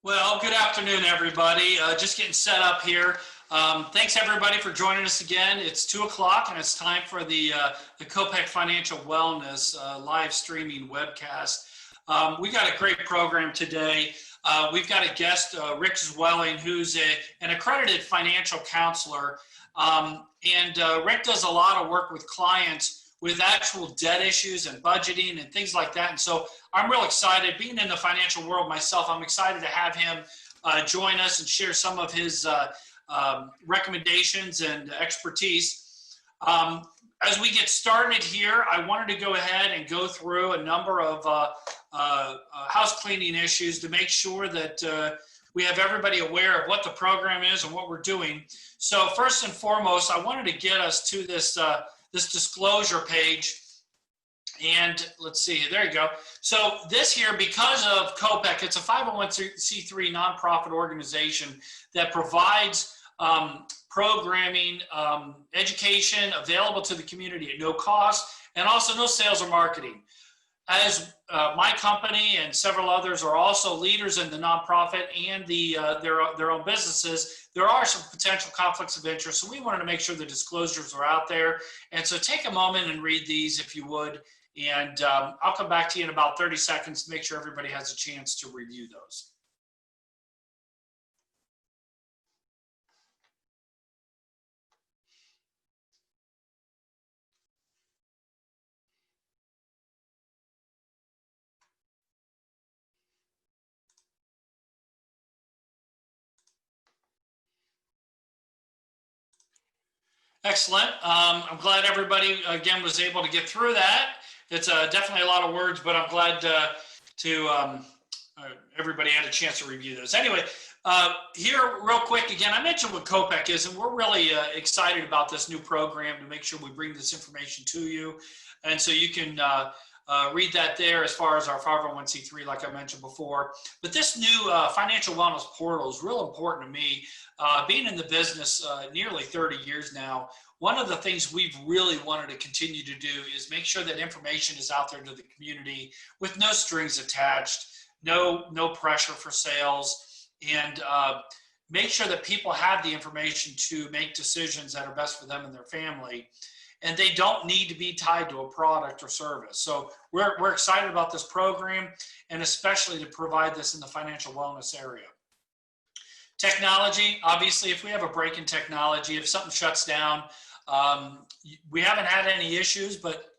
Well, good afternoon, everybody. Just getting set up here. Thanks, everybody, for joining us again. It's 2 o'clock, and it's time for the COPEC Financial Wellness live streaming webcast. We got a great program today. We've got a guest, Rick Zwelling, who's an accredited financial counselor. Rick does a lot of work with clients with actual debt issues and budgeting and things like that. And so I'm real excited. Being in the financial world myself, I'm excited to have him join us and share some of his recommendations and expertise. As we get started here, I wanted to go ahead and go through a number of house cleaning issues to make sure that we have everybody aware of what the program is and what we're doing. So first and foremost, I wanted to get us to this this disclosure page. And let's see, there you go. So this here, because of COPEC, it's a 501c3 nonprofit organization that provides programming, education available to the community at no cost, and also no sales or marketing. As my company and several others are also leaders in the nonprofit and their own businesses, there are some potential conflicts of interest. So we wanted to make sure the disclosures are out there. And so take a moment and read these if you would. And I'll come back to you in about 30 seconds to make sure everybody has a chance to review those. Excellent. I'm glad everybody, again, was able to get through that. It's definitely a lot of words, but I'm glad everybody had a chance to review those. Anyway, here real quick, again, I mentioned what COPEC is, and we're really excited about this new program to make sure we bring this information to you. And so you can read that there as far as our 501c3, like I mentioned before. But this new financial wellness portal is real important to me. Being in the business nearly 30 years now, one of the things we've really wanted to continue to do is make sure that information is out there to the community with no strings attached, no pressure for sales, and make sure that people have the information to make decisions that are best for them and their family. And they don't need to be tied to a product or service. So we're excited about this program, and especially to provide this in the financial wellness area. Technology, obviously, if we have a break in technology, if something shuts down, we haven't had any issues, but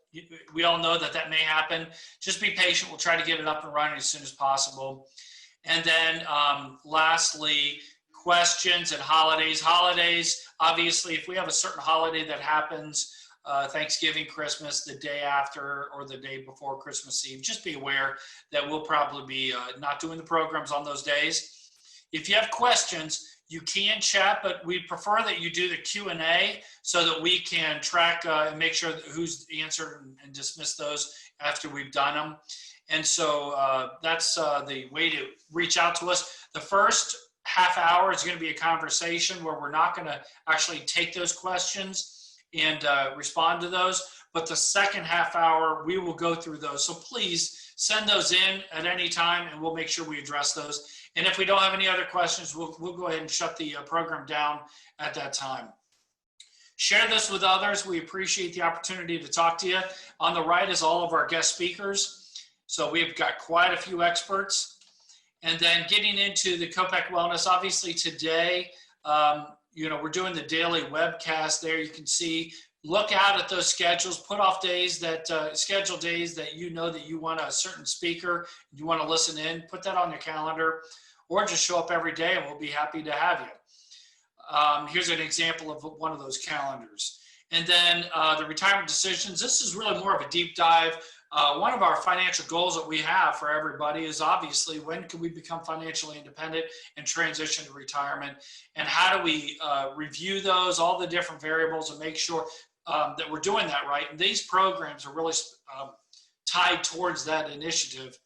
we all know that that may happen. Just be patient. We'll try to get it up and running as soon as possible. And then lastly, questions and holidays. Holidays, obviously, if we have a certain holiday that happens, Thanksgiving, Christmas, the day after or the day before Christmas Eve, just be aware that we'll probably be not doing the programs on those days. If you have questions, you can chat, but we prefer that you do the Q&A so that we can track and make sure that who's answered and dismiss those after we've done them. And so that's the way to reach out to us. The first half hour is going to be a conversation where we're not going to actually take those questions and respond to those. But the second half hour, we will go through those. So please send those in at any time, and we'll make sure we address those. And if we don't have any other questions, we'll go ahead and shut the program down at that time. Share this with others. We appreciate the opportunity to talk to you. On the right is all of our guest speakers. So we've got quite a few experts. And then getting into the COPEC Wellness, obviously today, we're doing the daily webcast there. You can see, look out at those schedules, put off days that, schedule days that you know that you want a certain speaker, you want to listen in, put that on your calendar, or just show up every day and we'll be happy to have you. Here's an example of one of those calendars. And then the retirement decisions, this is really more of a deep dive. One of our financial goals that we have for everybody is obviously when can we become financially independent and transition to retirement, and how do we review those, all the different variables, and make sure that we're doing that right. And these programs are really tied towards that initiative.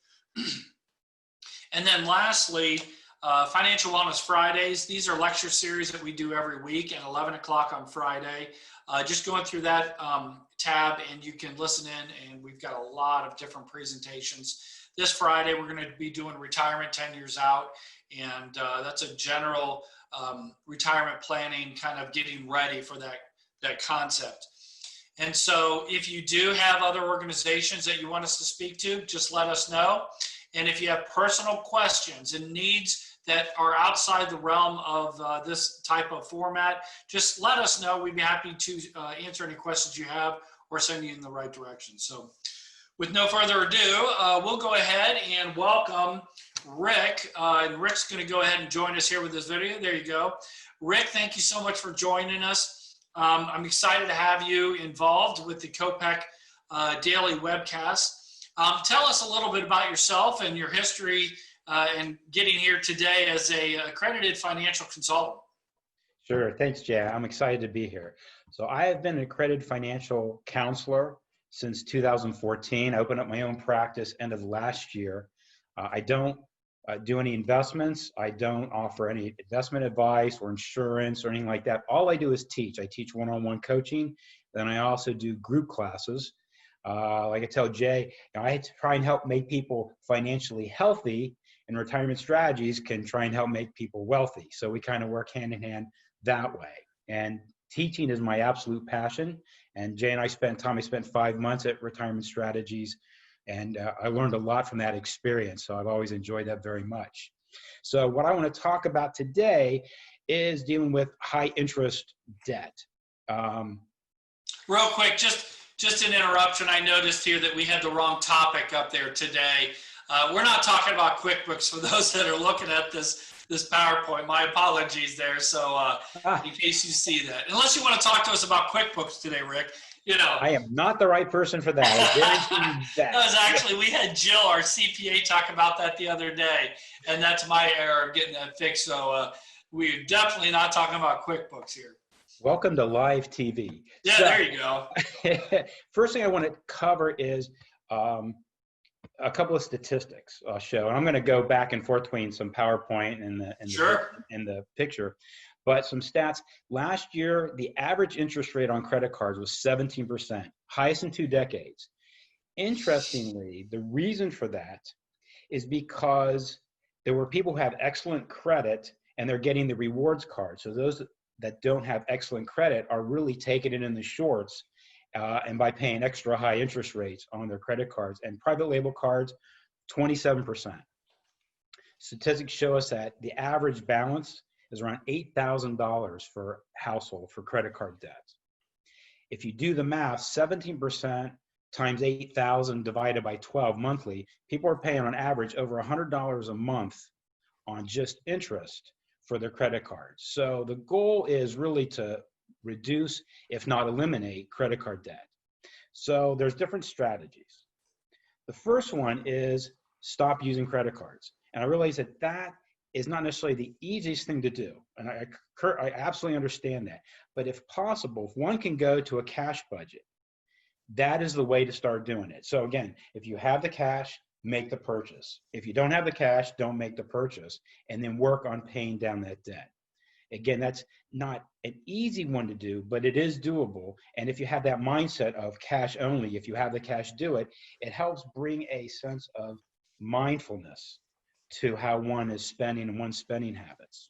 And then lastly, Financial Wellness Fridays. These are lecture series that we do every week at 11 o'clock on Friday. Just going through that tab, and you can listen in, and we've got a lot of different presentations this Friday, we're going to be doing retirement 10 years out. And that's a general retirement planning, kind of getting ready for that concept. And so if you do have other organizations that you want us to speak to, just let us know. And if you have personal questions and needs that are outside the realm of this type of format, just let us know. We'd be happy to answer any questions you have or send you in the right direction. So with no further ado, we'll go ahead and welcome Rick. And Rick's going to go ahead and join us here with this video. There you go. Rick, thank you so much for joining us. I'm excited to have you involved with the COPEC Daily Webcast. Tell us a little bit about yourself and your history and getting here today as a accredited financial consultant. Sure. Thanks, Jay. I'm excited to be here. So I have been an accredited financial counselor since 2014. I opened up my own practice end of last year. I don't do any investments. I don't offer any investment advice or insurance or anything like that. All I do is teach. I teach one-on-one coaching. Then I also do group classes. Like I tell Jay, I try and help make people financially healthy, and retirement strategies can try and help make people wealthy. So we kind of work hand in hand that way. And teaching is my absolute passion. And Jay and I spent 5 months at Retirement Strategies, and I learned a lot from that experience. So I've always enjoyed that very much. So what I want to talk about today is dealing with high interest debt. Real quick, just an interruption. I noticed here that we had the wrong topic up there today. We're not talking about QuickBooks for those that are looking at this PowerPoint. My apologies there. So in case you see that, unless you want to talk to us about QuickBooks today, Rick, I am not the right person for that. I guarantee you that. That was actually, we had Jill, our CPA, talk about that the other day, and that's my error of getting that fixed. So we're definitely not talking about QuickBooks here. Welcome to live TV. Yeah, so, there you go. First thing I want to cover is a couple of statistics I'll show. And I'm going to go back and forth between some PowerPoint and the picture. But some stats. Last year, the average interest rate on credit cards was 17%, highest in 2 decades. Interestingly, the reason for that is because there were people who have excellent credit and they're getting the rewards card. So those that don't have excellent credit are really taking it in the shorts and by paying extra high interest rates on their credit cards. And private label cards, 27%. Statistics show us that the average balance is around $8,000 for household for credit card debt. If you do the math, 17% times 8,000 divided by 12 monthly, people are paying on average over $100 a month on just interest for their credit cards. So the goal is really to reduce, if not eliminate, credit card debt. So there's different strategies. The first one is stop using credit cards. And I realize that is not necessarily the easiest thing to do. And I absolutely understand that. But if possible, if one can go to a cash budget, that is the way to start doing it. So again, if you have the cash, make the purchase. If you don't have the cash, don't make the purchase, and then work on paying down that debt. Again, that's not an easy one to do, but it is doable. And if you have that mindset of cash only, if you have the cash, do it, it helps bring a sense of mindfulness to how one is spending and one's spending habits.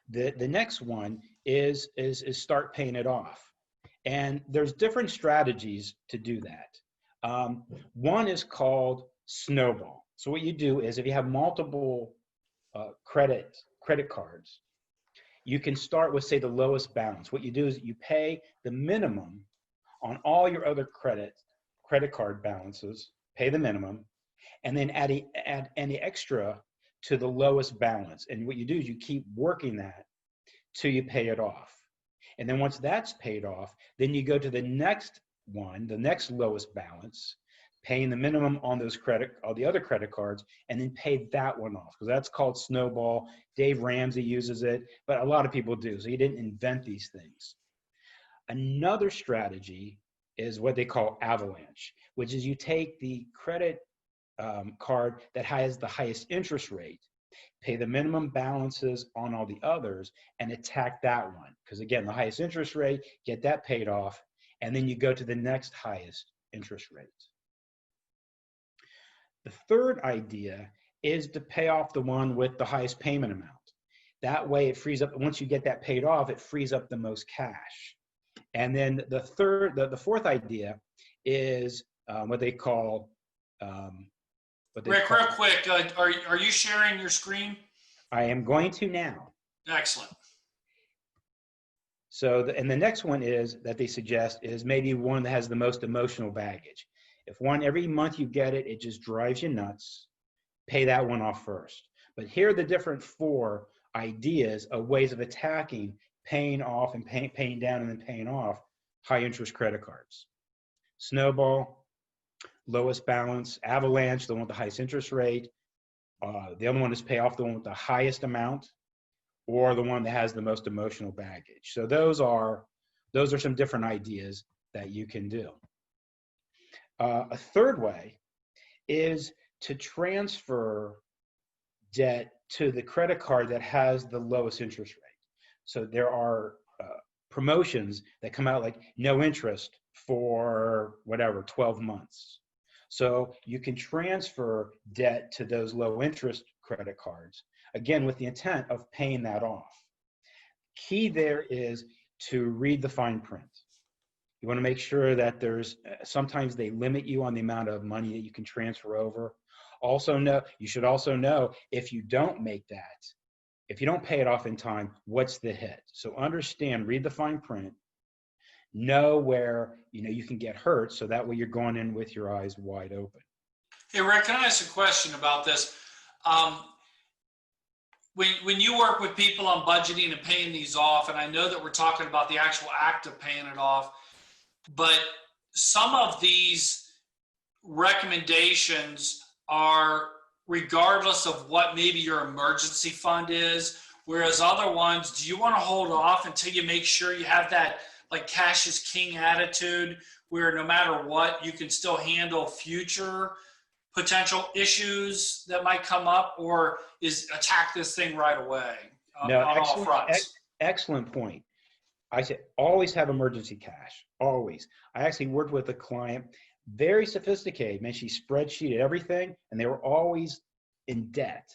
The next one is start paying it off. And there's different strategies to do that. One is called snowball. So what you do is if you have multiple credit cards, you can start with, say, the lowest balance. What you do is you pay the minimum on all your other credit card balances, pay the minimum, and then add any extra to the lowest balance. And what you do is you keep working that till you pay it off. And then once that's paid off, then you go to the next one, the next lowest balance, paying the minimum on all the other credit cards, and then pay that one off, because that's called snowball. Dave Ramsey uses it, but a lot of people do. So he didn't invent these things. Another strategy is what they call avalanche, which is you take the credit card that has the highest interest rate, pay the minimum balances on all the others, and attack that one. Because again, the highest interest rate, get that paid off, and then you go to the next highest interest rate. The third idea is to pay off the one with the highest payment amount. That way it frees up, once you get that paid off, it frees up the most cash. And then the fourth idea is what they call, Rick, real quick, are you sharing your screen? I am going to now. Excellent. So, and the next one is that they suggest is maybe one that has the most emotional baggage. If one, every month you get it, it just drives you nuts, pay that one off first. But here are the different 4 ideas of ways of attacking paying off and paying down and then paying off high interest credit cards. Snowball, lowest balance, avalanche, the one with the highest interest rate. The other one is pay off the one with the highest amount, or the one that has the most emotional baggage. So those are some different ideas that you can do. A third way is to transfer debt to the credit card that has the lowest interest rate. So there are promotions that come out like no interest for whatever, 12 months. So you can transfer debt to those low interest credit cards, again, with the intent of paying that off. Key there is to read the fine print. You want to make sure that sometimes they limit you on the amount of money that you can transfer over. You should also know if you don't make that, if you don't pay it off in time, what's the hit? So understand, read the fine print, know where you can get hurt, so that way you're going in with your eyes wide open. Hey, Rick, can I ask a question about this? When you work with people on budgeting and paying these off, and I know that we're talking about the actual act of paying it off, but some of these recommendations are regardless of what maybe your emergency fund is, whereas other ones, do you want to hold off until you make sure you have that like cash is king attitude where no matter what, you can still handle future potential issues that might come up, or is attack this thing right away on all fronts? Excellent point. I say always have emergency cash, always. I actually worked with a client, very sophisticated, man, she spreadsheeted everything, and they were always in debt.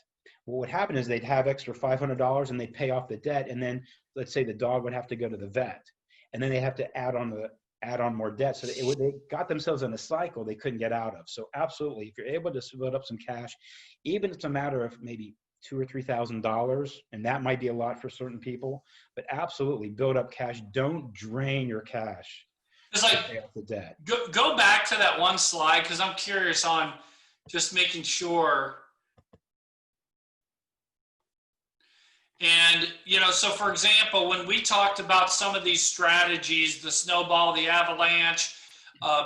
What would happen is they'd have extra $500 and they'd pay off the debt, and then let's say the dog would have to go to the vet, and then they have to add on more debt. So they got themselves in a cycle they couldn't get out of. So absolutely, if you're able to build up some cash, even if it's a matter of maybe $2,000 or $3,000, and that might be a lot for certain people, but absolutely build up cash. Don't drain your cash. It's like, pay off the debt. Go back to that one slide, because I'm curious on just making sure. And, so for example, when we talked about some of these strategies, the snowball, the avalanche,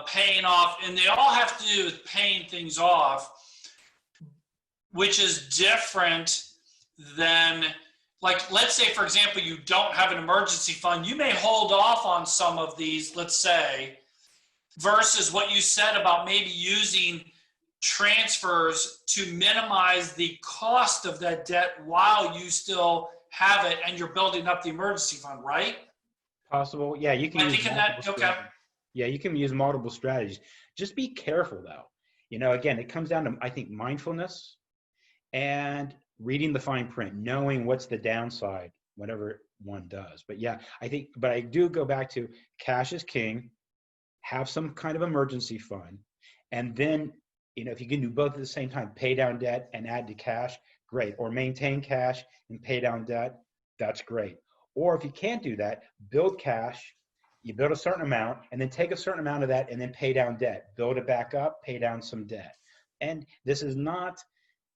paying off, and they all have to do with paying things off, which is different than, like, let's say, for example, you don't have an emergency fund. You may hold off on some of these, let's say, versus what you said about maybe using transfers to minimize the cost of that debt while you still have it and you're building up the emergency fund, right? Possible. Yeah, you can you can use multiple strategies. Just be careful though. Again, it comes down to, I think, mindfulness and reading the fine print, knowing what's the downside, whatever one does. But yeah, but I do go back to cash is king, have some kind of emergency fund, and then if you can do both at the same time, pay down debt and add to cash, great. Or maintain cash and pay down debt, that's great. Or if you can't do that, build cash, you build a certain amount, and then take a certain amount of that and then pay down debt. Build it back up, pay down some debt. And this is not,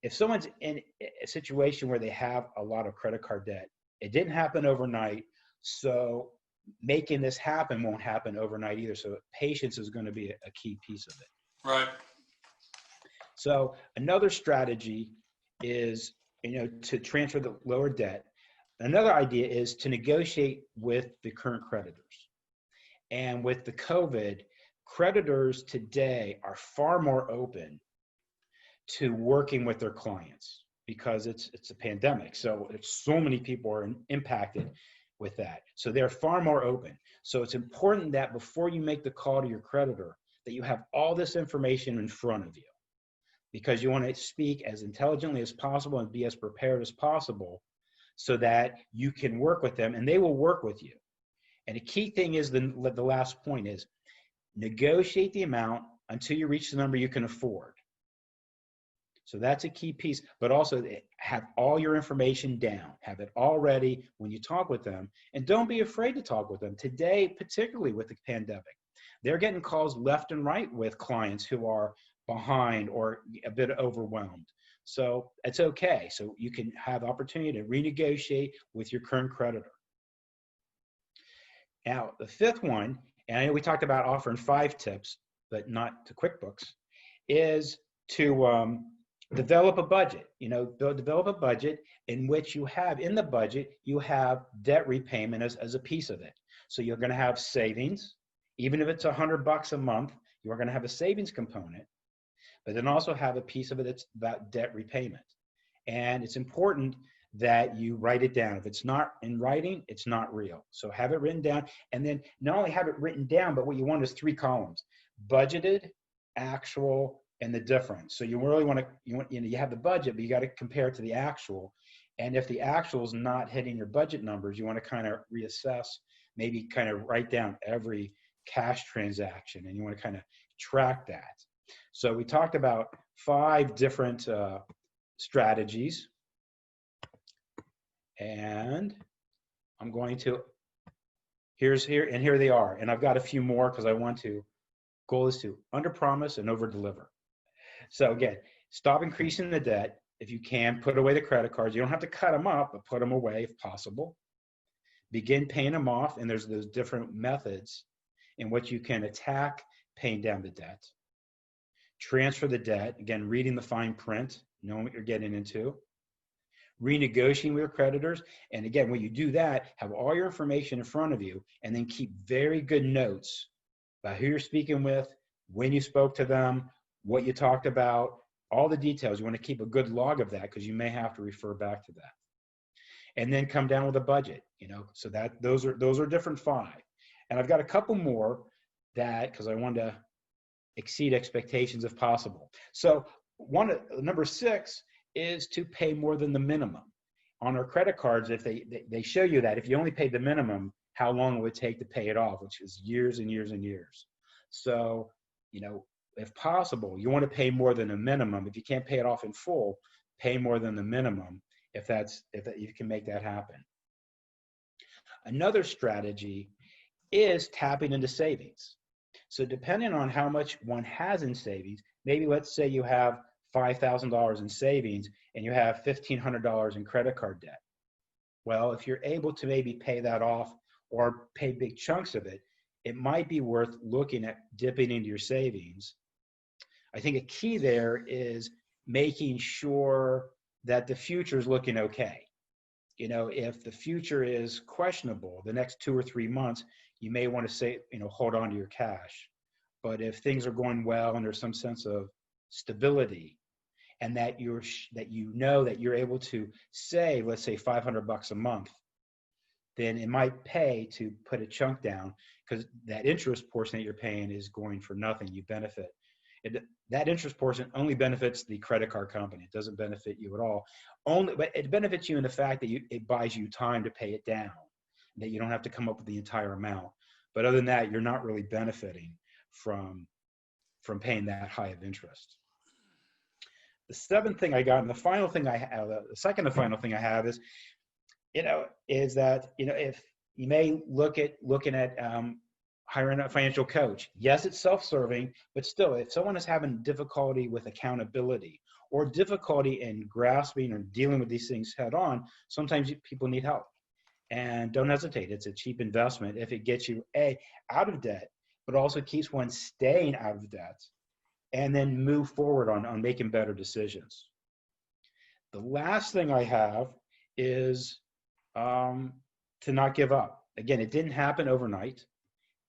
if someone's in a situation where they have a lot of credit card debt, it didn't happen overnight, so making this happen won't happen overnight either. So patience is going to be a key piece of it. Right. So another strategy is, to transfer the lower debt. Another idea is to negotiate with the current creditors. And with the COVID, creditors today are far more open to working with their clients because it's a pandemic. So so many people are impacted with that. So they're far more open. So it's important that before you make the call to your creditor, that you have all this information in front of you. because you want to speak as intelligently as possible and be as prepared as possible so that you can work with them and they will work with you. And the key thing is the last point is negotiate the amount until you reach the number you can afford. So that's a key piece, but also have all your information down, have it all ready when you talk with them, and don't be afraid to talk with them. Today, particularly with the pandemic, they're getting calls left and right with clients who are behind or a bit overwhelmed. So it's okay. So you can have opportunity to renegotiate with your current creditor. Now, the fifth one, and I know we talked about offering 5 tips, but not to QuickBooks, is to develop a budget. Develop a budget in which you have, in the budget, you have debt repayment as a piece of it. So you're going to have savings, even if it's $100 a month, you're going to have a savings component, but then also have a piece of it that's about debt repayment. And it's important that you write it down. If it's not in writing, it's not real. So have it written down, and then not only have it written down, but what you want is 3 columns: budgeted, actual, and the difference. So you really want to, you have the budget, but you got to compare it to the actual. And if the actual is not hitting your budget numbers, you want to kind of reassess, maybe kind of write down every cash transaction, and you want to kind of track that. So we talked about 5 different strategies, and I'm going to, here they are. And I've got a few more because I want to, goal is to under-promise and over-deliver. So again, stop increasing the debt. If you can, put away the credit cards. You don't have to cut them up, but put them away if possible. Begin paying them off, and there's those different methods in which you can attack paying down the debt. Transfer the debt, again, reading the fine print, knowing what you're getting into. Renegotiating with your creditors, and again, when you do that, have all your information in front of you, and then keep very good notes about who you're speaking with, when you spoke to them, what you talked about, all the details. You want to keep a good log of that because you may have to refer back to that. And then come down with a budget, so that those are different 5. And I've got a couple more that, because I want to exceed expectations if possible. So number 6 is to pay more than the minimum. On our credit cards, if they show you that if you only paid the minimum, how long it would take to pay it off, which is years and years and years. So, if possible, you want to pay more than a minimum. If you can't pay it off in full, pay more than the minimum if you can make that happen. Another strategy is tapping into savings. So depending on how much one has in savings, maybe let's say you have $5,000 in savings and you have $1,500 in credit card debt. Well, if you're able to maybe pay that off or pay big chunks of it, it might be worth looking at dipping into your savings. I think a key there is making sure that the future is looking okay. If the future is questionable, the next 2 or 3 months, you may want to say, hold on to your cash. But if things are going well and there's some sense of stability, and that that you're able to save, let's say $500 a month, then it might pay to put a chunk down, because that interest portion that you're paying is going for nothing. You benefit. That interest portion only benefits the credit card company. It doesn't benefit you at all. But it benefits you in the fact that it buys you time to pay it down, that you don't have to come up with the entire amount. But other than that, you're not really benefiting from paying that high of interest. The 7th thing I got, and the final thing I have, the second and final thing I have is, is that, if you may looking at hiring a financial coach. Yes, it's self-serving, but still, if someone is having difficulty with accountability or difficulty in grasping or dealing with these things head on, sometimes people need help. And don't hesitate. It's a cheap investment if it gets you out of debt, but also keeps one staying out of debt, and then move forward on making better decisions. The last thing I have is to not give up. Again, it didn't happen overnight,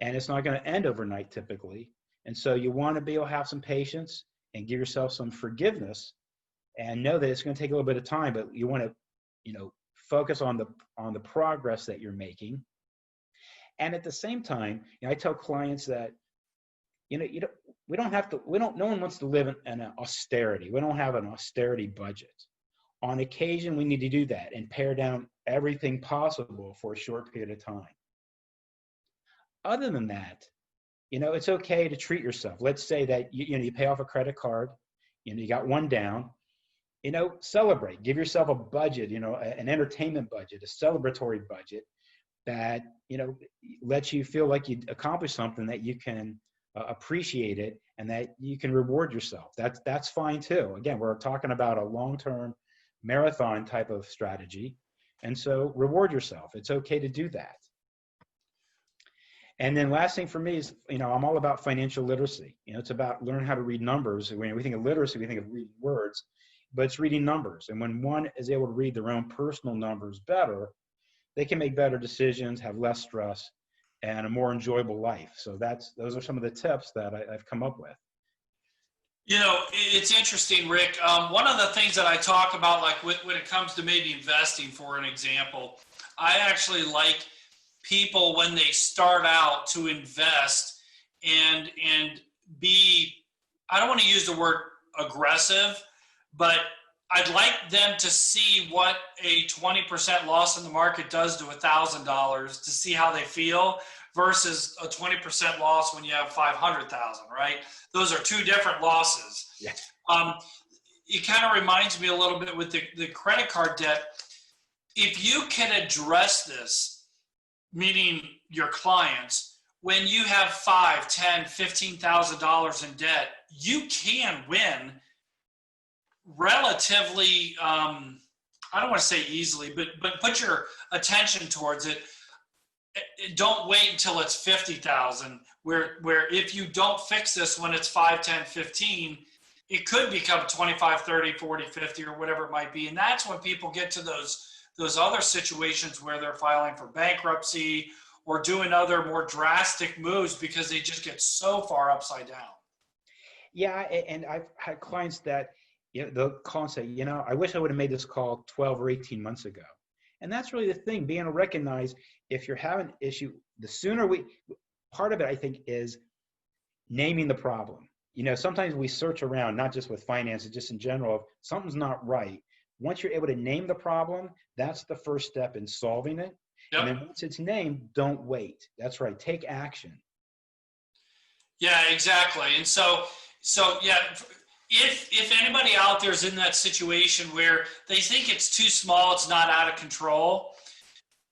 and it's not going to end overnight typically. And so you want to be able to have some patience and give yourself some forgiveness, and know that it's going to take a little bit of time, but you want to, focus on the progress that you're making. And at the same time, I tell clients that, no one wants to live in an austerity. We don't have an austerity budget. On occasion, we need to do that and pare down everything possible for a short period of time. Other than that, it's okay to treat yourself. Let's say that you pay off a credit card, you got one down, celebrate, give yourself a budget, an entertainment budget, a celebratory budget that, lets you feel like you accomplished something, that you can appreciate it and that you can reward yourself. That's fine too. Again, we're talking about a long-term marathon type of strategy. And so reward yourself. It's okay to do that. And then last thing for me is, I'm all about financial literacy. It's about learning how to read numbers. When we think of literacy, we think of reading words, but it's reading numbers. And when one is able to read their own personal numbers better, they can make better decisions, have less stress, and a more enjoyable life. So those are some of the tips that I've come up with. It's interesting, Rick. One of the things that I talk about, like when it comes to maybe investing, for an example, I actually like people when they start out to invest and be, I don't want to use the word aggressive, but I'd like them to see what a 20% loss in the market does to $1,000 to see how they feel versus a 20% loss when you have 500,000, right? Those are two different losses. Yeah. It kind of reminds me a little bit with the credit card debt. If you can address this, meaning your clients, when you have $5,000, $10,000, $15,000 in debt, you can win relatively, I don't want to say easily, but put your attention towards it. Don't wait until it's 50,000, where if you don't fix this when it's 5, 10, 15, it could become 25, 30, 40, 50, or whatever it might be. And that's when people get to those other situations where they're filing for bankruptcy or doing other more drastic moves because they just get so far upside down. Yeah, and I've had clients that, they'll call and say, I wish I would have made this call 12 or 18 months ago. And that's really the thing, being able to recognize if you're having an issue, the sooner part of it, I think, is naming the problem. Sometimes we search around, not just with finances, just in general, if something's not right. Once you're able to name the problem, that's the first step in solving it. Yep. And then once it's named, don't wait. That's right. Take action. Yeah, exactly. And so yeah, if anybody out there is in that situation where they think it's too small, it's not out of control,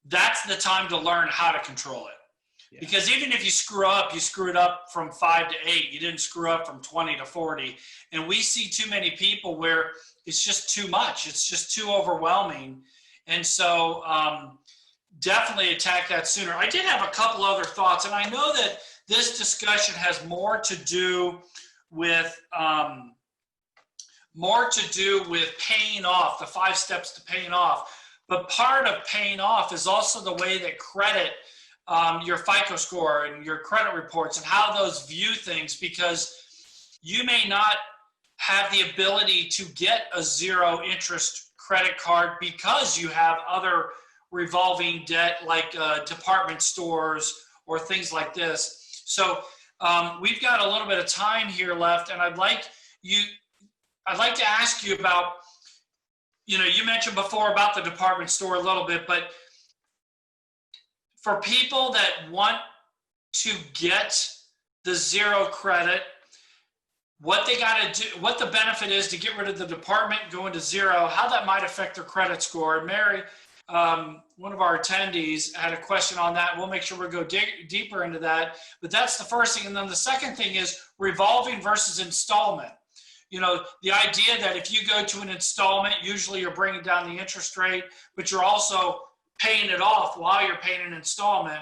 that's the time to learn how to control it. Yeah. Because even if you screw up, you screw it up from 5 to 8. You didn't screw up from 20 to 40. And we see too many people where it's just too much. It's just too overwhelming. And so definitely attack that sooner. I did have a couple other thoughts, and I know that this discussion has more to do with paying off, the 5 steps to paying off. But part of paying off is also the way that credit, your FICO score and your credit reports and how those view things, because you may not have the ability to get a 0 interest credit card because you have other revolving debt like department stores or things like this. So we've got a little bit of time here left, and I'd like to ask you about, you mentioned before about the department store a little bit, but for people that want to get the 0 credit, what they got to do, what the benefit is to get rid of the department, go into 0, how that might affect their credit score. And Mary, one of our attendees, had a question on that. We'll make sure we go deeper into that. But that's the first thing. And then the second thing is revolving versus installment. The idea that if you go to an installment, usually you're bringing down the interest rate, but you're also paying it off while you're paying an installment.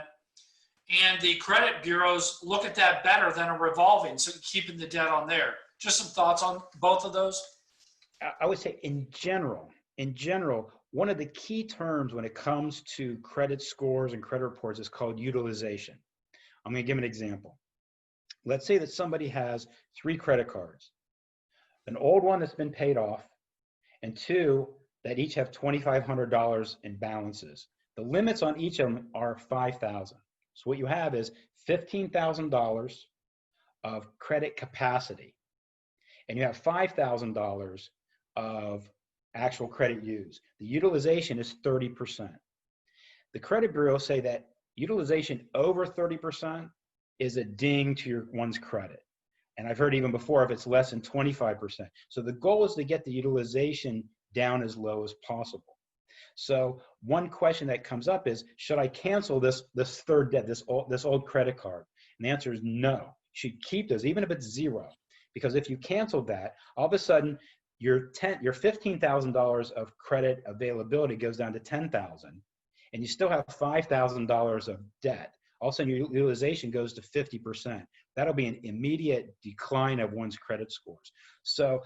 And the credit bureaus look at that better than a revolving, so keeping the debt on there. Just some thoughts on both of those? I would say in general, one of the key terms when it comes to credit scores and credit reports is called utilization. I'm going to give an example. Let's say that somebody has 3 credit cards, an old one that's been paid off, and 2 that each have $2,500 in balances. The limits on each of them are $5,000. So what you have is $15,000 of credit capacity, and you have $5,000 of actual credit used, the utilization is 30%. The credit bureaus say that utilization over 30% is a ding to one's credit. And I've heard even before if it's less than 25%. So the goal is to get the utilization down as low as possible. So one question that comes up is, should I cancel this third debt, this old credit card? And the answer is no. You should keep those, even if it's zero. Because if you cancel that, all of a sudden your $15,000 of credit availability goes down to $10,000, and you still have $5,000 of debt. All of a sudden your utilization goes to 50%. That'll be an immediate decline of one's credit scores. So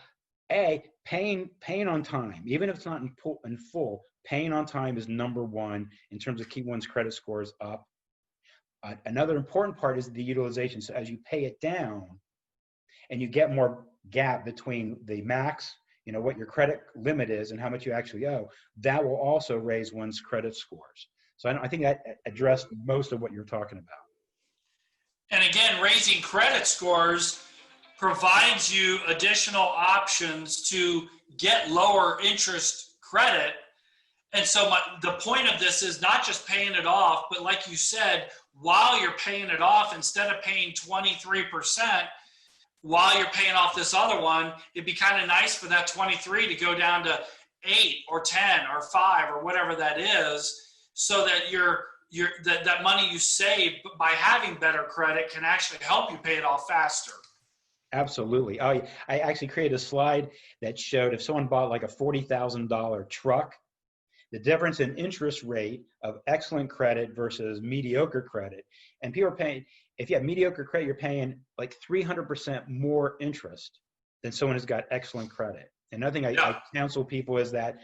paying on time, even if it's not in full, paying on time is number one in terms of keeping one's credit scores up. Another important part is the utilization. So as you pay it down and you get more gap between the max, what your credit limit is and how much you actually owe, that will also raise one's credit scores. So I think that addressed most of what you're talking about. And again, raising credit scores provides you additional options to get lower interest credit. And so the point of this is not just paying it off, but like you said, while you're paying it off, instead of paying 23%, while you're paying off this other one, it'd be kind of nice for that 23 to go down to 8 or 10 or 5 or whatever that is, so that that money you save by having better credit can actually help you pay it off faster. Absolutely. I actually created a slide that showed if someone bought like a $40,000 truck, the difference in interest rate of excellent credit versus mediocre credit. And people are paying, if you have mediocre credit, you're paying like 300% more interest than someone who's got excellent credit. Another thing I counsel people is that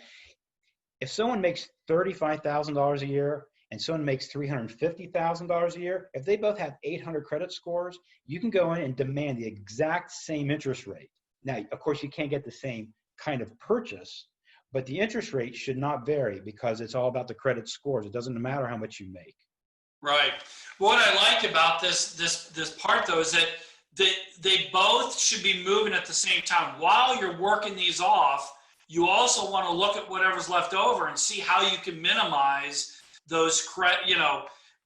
if someone makes $35,000 a year and someone makes $350,000 a year, if they both have 800 credit scores, you can go in and demand the exact same interest rate. Now, of course, you can't get the same kind of purchase, but the interest rate should not vary because it's all about the credit scores. It doesn't matter how much you make. Right. What I like about this part, though, is that they both should be moving at the same time. While you're working these off, you also want to look at whatever's left over and see how you can minimize those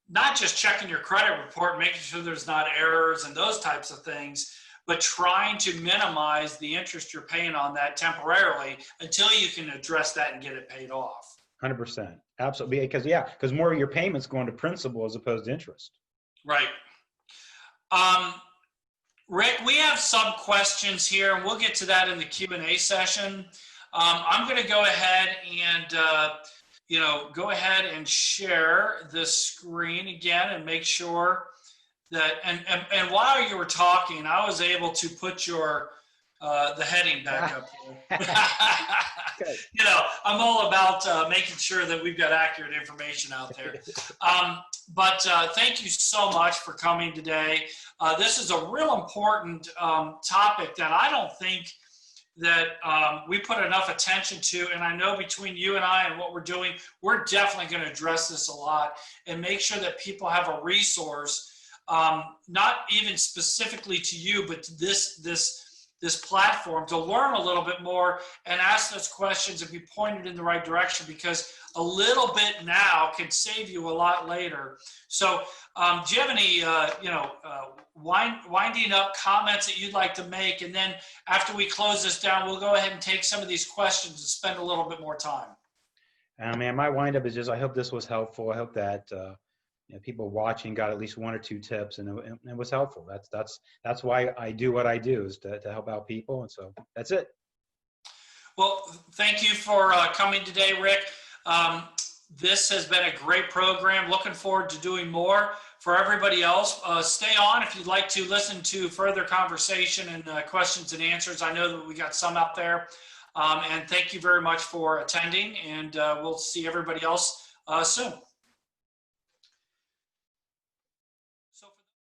not just checking your credit report, making sure there's not errors and those types of things, but trying to minimize the interest you're paying on that temporarily until you can address that and get it paid off. 100%. Absolutely. Because more of your payments going to principal as opposed to interest. Right. Rick, we have some questions here, and we'll get to that in the Q&A session. I'm going to go ahead and share the screen again and make sure that, and while you were talking, I was able to put the heading back up here. I'm all about making sure that we've got accurate information out there. But thank you so much for coming today. This is a real important topic that I don't think that we put enough attention to, and I know between you and I and what we're doing, we're definitely going to address this a lot and make sure that people have a resource, not even specifically to you, but to this platform to learn a little bit more and ask those questions and be pointed in the right direction, because a little bit now can save you a lot later. So do you have any, winding up comments that you'd like to make? And then after we close this down, we'll go ahead and take some of these questions and spend a little bit more time. Man, my wind up is just, I hope this was helpful. I hope that people watching got at least one or two tips, and it was helpful. That's why I do what I do, is to help out people. And so that's it. Well, thank you for coming today, Rick. This has been a great program. Looking forward to doing more. For everybody else, stay on if you'd like to listen to further conversation and questions and answers. I know that we got some out there. And thank you very much for attending, and we'll see everybody else soon.